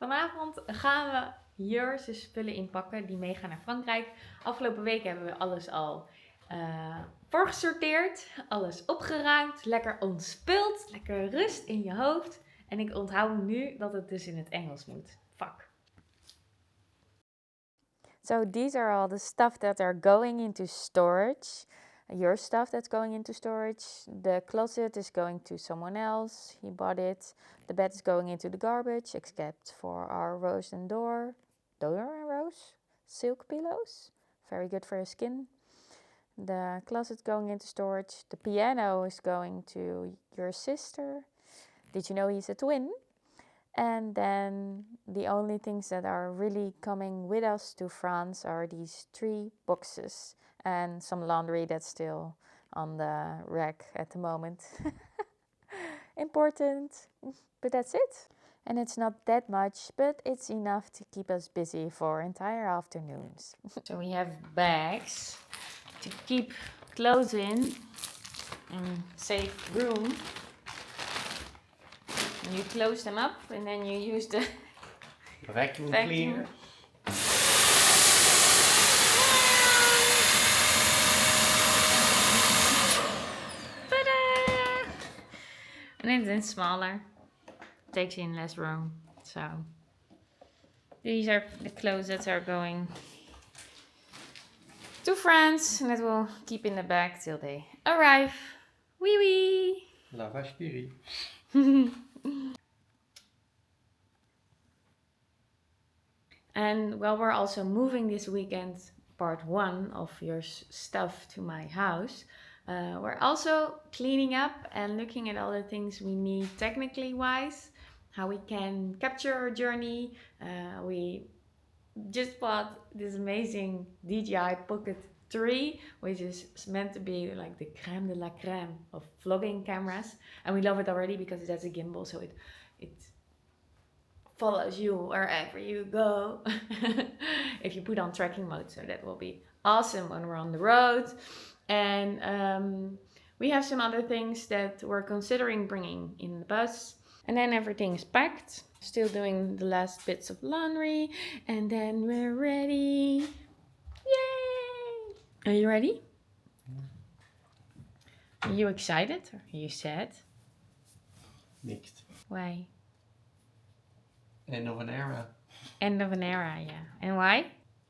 Vanavond gaan we hier zijn spullen inpakken die meegaan naar Frankrijk. Afgelopen week hebben we alles al voorgesorteerd, alles opgeruimd, lekker ontspult, lekker rust in je hoofd. En ik onthoud nu dat het dus in het Engels moet. Fuck. So these are all the stuff that are going into storage. Your stuff that's going into storage. The closet is going to someone else. He bought it. The bed is going into the garbage, except for our rose and door and rose silk pillows. Very good for your skin. The closet going into storage. The piano is going to your sister. Did you know he's a twin? And then the only things that are really coming with us to France are these 3 boxes and some laundry that's still on the rack at the moment. Important, but that's it. And it's not that much, but it's enough to keep us busy for entire afternoons. So we have bags to keep clothes in safe room. And you close them up and then you use the vacuum cleaner. Ta-da! And it's smaller. Takes in less room. So these are the clothes that are going to France and that will keep in the bag till they arrive. Wee wee! La vache qui rit. And while we're also moving this weekend, part 1 of your stuff to my house, we're also cleaning up and looking at all the things we need technically wise, how we can capture our journey. We just bought this amazing DJI Pocket 3, which is meant to be like the crème de la crème of vlogging cameras. And we love it already because it has a gimbal, so it follows you wherever you go if you put on tracking mode. So that will be awesome when we're on the road. And we have some other things that we're considering bringing in the bus. And then everything's packed. Still doing the last bits of laundry. And then we're ready. Yay! Are you ready? Are you excited or are you sad? Mixed. Why? End of an era. End of an era, yeah. And why?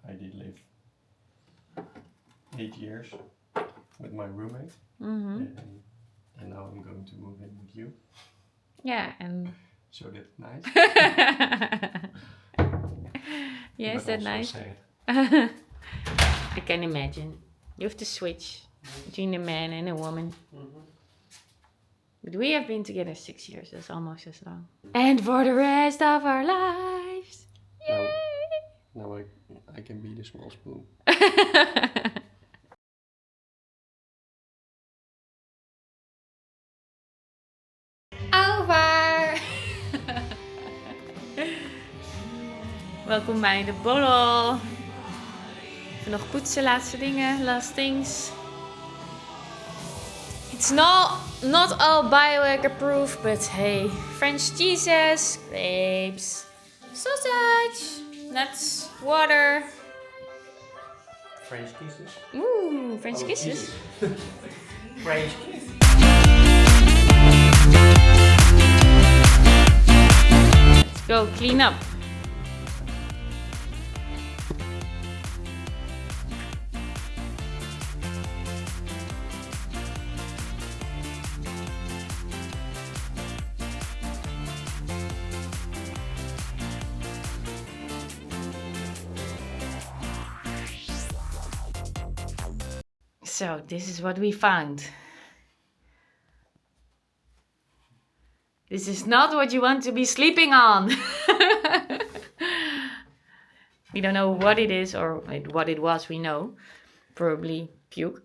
I did live 8 years with my roommate. Mm-hmm. And now I'm going to move in with you. Yeah, and So that's nice. yes, But that's also nice. sad. I can imagine. You have to switch between a man and a woman. Mm-hmm. But we have been together 6 years. That's almost as long. And for the rest of our lives. Yay! Now I can be the small spoon. Over! Welkom bij de borrel. Even nog poetsen, laatste dingen, last things. It's not all biohacker proof, but hey, French cheeses, grapes, sausage, nuts, water. French kisses. Ooh, French kisses. French kisses. Let's go clean up. So this is what we found. This is not what you want to be sleeping on. We don't know what it is or what it was, we know. Probably puke.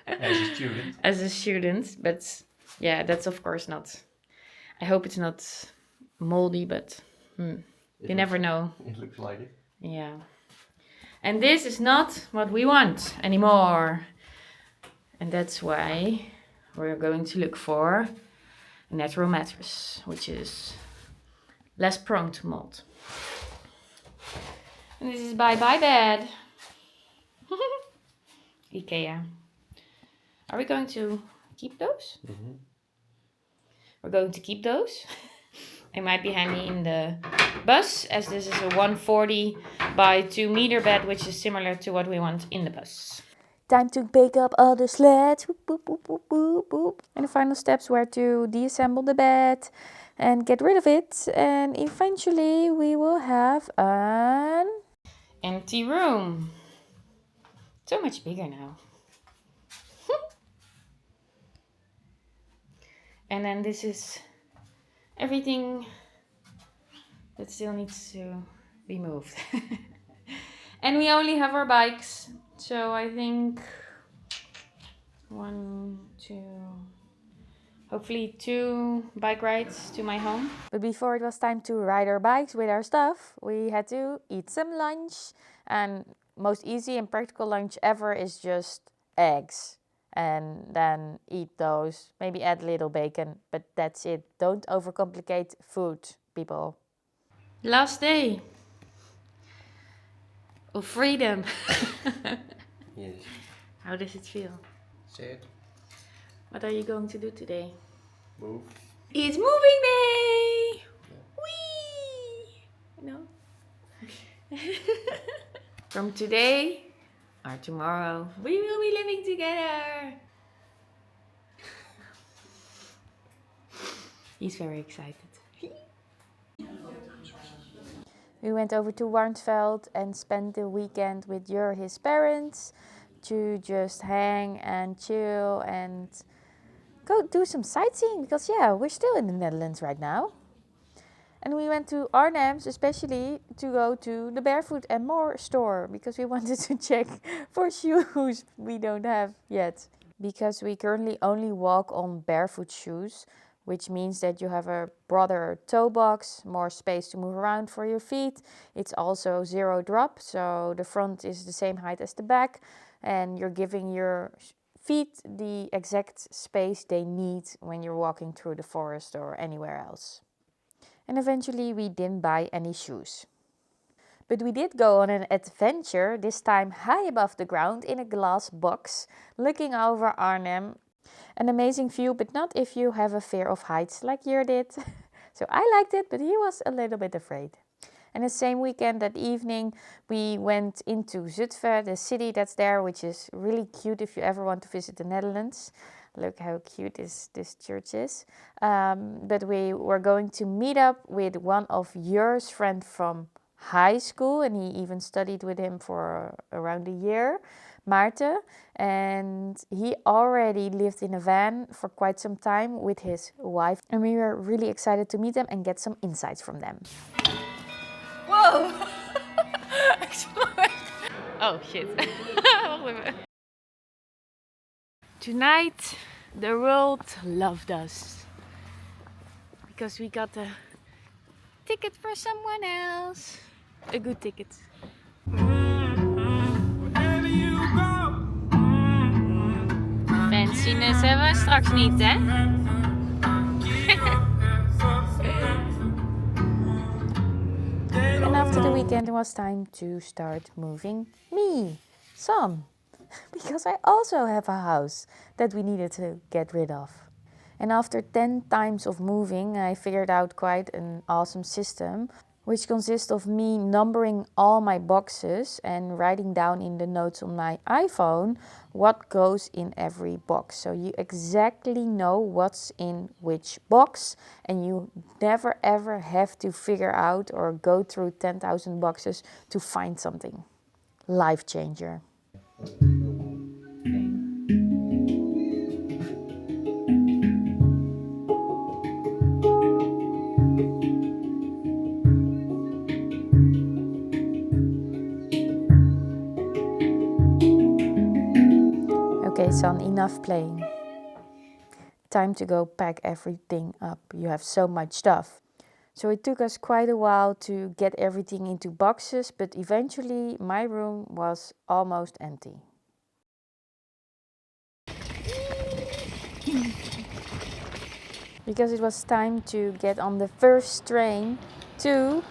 As a student. As a student, but yeah, that's of course not. I hope it's not moldy, but you never know. It looks like it. Yeah. And this is not what we want anymore. And that's why we're going to look for a natural mattress, which is less prone to mold. And this is Bye Bye Bed. IKEA. Are we going to keep those? Mm-hmm. We're going to keep those. They might be handy in the bus, as this is a 140 by 2 meter bed, which is similar to what we want in the bus. Time to pick up all the sleds. Whoop, whoop, whoop, whoop, whoop, whoop. And the final steps were to deassemble the bed and get rid of it. And eventually we will have an Empty room. So much bigger now. And then this is everything that still needs to be moved. And we only have our bikes. So I think 1, 2, hopefully 2 bike rides to my home. But before it was time to ride our bikes with our stuff, we had to eat some lunch. And most easy and practical lunch ever is just eggs. And then eat those, maybe add a little bacon, but that's it. Don't overcomplicate food, people. Last day of freedom. Yes. How does it feel? Sad. What are you going to do today? Move. It's moving day! Whee! No? From today or tomorrow, we will be living together. He's very excited. We went over to Warnsveld and spent the weekend with his parents to just hang and chill and go do some sightseeing because yeah, we're still in the Netherlands right now. And we went to Arnhems especially to go to the Barefoot and More store because we wanted to check for shoes we don't have yet. Because we currently only walk on barefoot shoes, which means that you have a broader toe box, more space to move around for your feet. It's also 0 drop, so the front is the same height as the back, and you're giving your feet the exact space they need when you're walking through the forest or anywhere else. And eventually we didn't buy any shoes. But we did go on an adventure, this time high above the ground in a glass box, looking over Arnhem. An amazing view, but not if you have a fear of heights like Jur did. So I liked it, but he was a little bit afraid. And the same weekend, that evening, we went into Zutphen, the city that's there, which is really cute if you ever want to visit the Netherlands. Look how cute this church is. But we were going to meet up with one of Jur's friends from high school, and he even studied with him for around a year, Maarten. And he already lived in a van for quite some time with his wife. And we were really excited to meet them and get some insights from them. Whoa! Oh shit. Tonight the world loved us because we got a ticket for someone else. A good ticket. Fanciness hebben we straks niet, hè? And after the weekend it was time to start moving me some. Because I also have a house that we needed to get rid of. And after 10 times of moving, I figured out quite an awesome system, which consists of me numbering all my boxes and writing down in the notes on my iPhone what goes in every box. So you exactly know what's in which box, and you never ever have to figure out or go through 10,000 boxes to find something. Life changer. Okay, son, enough playing. Time to go pack everything up. You have so much stuff. So it took us quite a while to get everything into boxes, but eventually my room was almost empty. because it was time to get on the first train to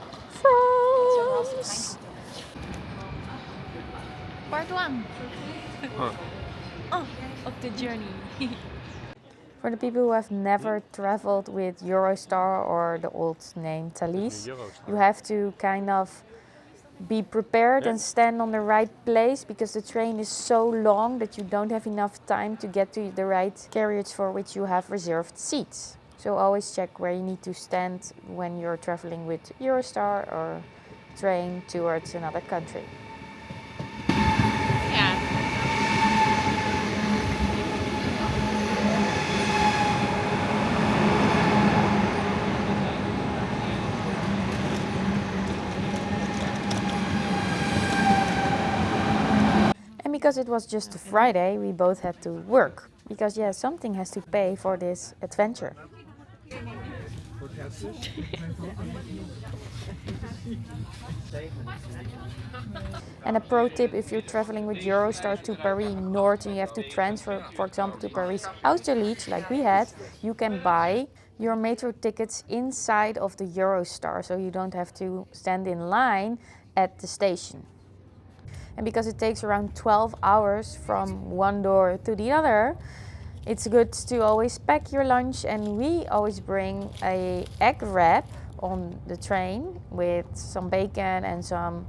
France. Part 1 of the journey. For the people who have never traveled with Eurostar or the old name Thalys, you have to kind of be prepared and stand on the right place because the train is so long that you don't have enough time to get to the right carriage for which you have reserved seats. So always check where you need to stand when you're traveling with Eurostar or train towards another country. Yeah. And because it was just a Friday, we both had to work. Because yeah, something has to pay for this adventure. And a pro tip, if you're traveling with Eurostar to Paris North and you have to transfer, for example, to Paris Austerlitz, like we had, you can buy your metro tickets inside of the Eurostar, so you don't have to stand in line at the station. And because it takes around 12 hours from one door to the other, it's good to always pack your lunch, and we always bring an egg wrap on the train with some bacon and some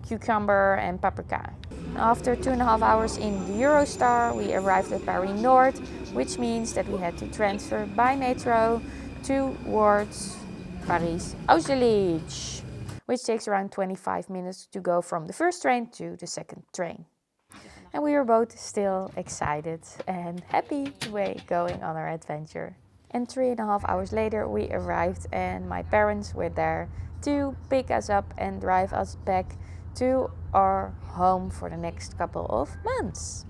cucumber and paprika. After 2.5 hours in the Eurostar, we arrived at Paris North, which means that we had to transfer by metro towards Paris Austerlitz, which takes around 25 minutes to go from the first train to the second train. And we were both still excited and happy to be going on our adventure. And 3.5 hours later we arrived, and my parents were there to pick us up and drive us back to our home for the next couple of months.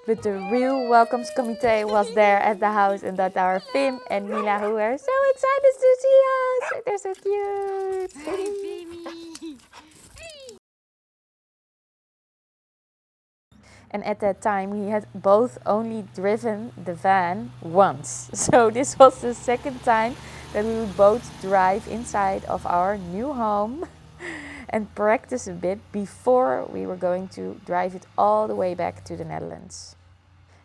But the real welcomes committee was there at the house, and that are Fim and Mila, who were so excited to see us. They're so cute. Hey, baby. And at that time we had both only driven the van once. So this was the second time that we would both drive inside of our new home and practice a bit before we were going to drive it all the way back to the Netherlands.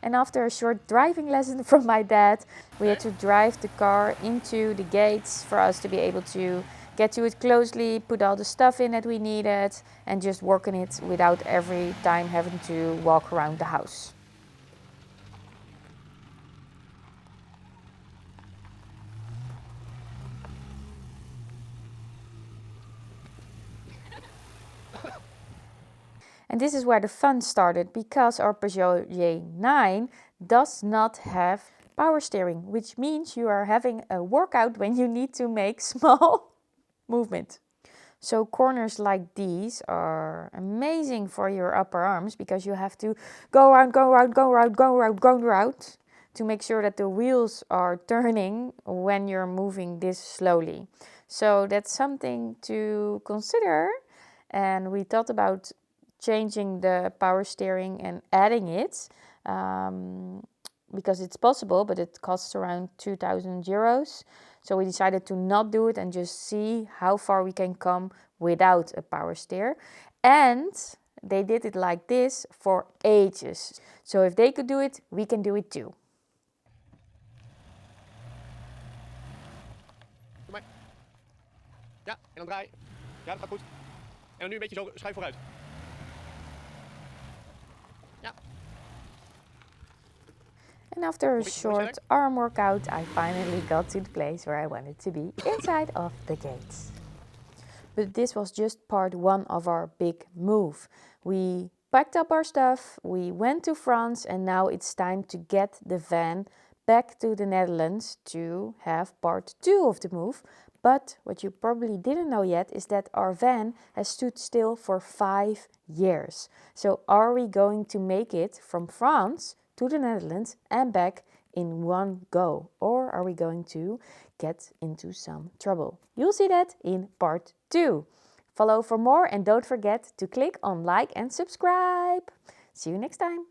And after a short driving lesson from my dad, we had to drive the car into the gates for us to be able to get to it closely, put all the stuff in that we needed, and just work on it without every time having to walk around the house. And this is where the fun started, because our Peugeot J9 does not have power steering, which means you are having a workout when you need to make small movement. So corners like these are amazing for your upper arms, because you have to go around to make sure that the wheels are turning when you're moving this slowly. So that's something to consider, and we thought about changing the power steering and adding it, because it's possible, but it costs around 2,000 euros. So we decided to not do it and just see how far we can come without a power steer. And they did it like this for ages. So if they could do it, we can do it too. Doe maar. Ja, en dan draai. Ja, dat gaat goed. En dan nu een beetje zo schuif vooruit. Ja. And after a short arm workout, I finally got to the place where I wanted to be, inside of the gates. But this was just part one of our big move. We packed up our stuff, we went to France, and now it's time to get the van back to the Netherlands to have part two of the move. But what you probably didn't know yet is that our van has stood still for 5 years. So are we going to make it from France to the Netherlands and back in one go? Or are we going to get into some trouble? You'll see that in part 2. Follow for more, and don't forget to click on like and subscribe. See you next time.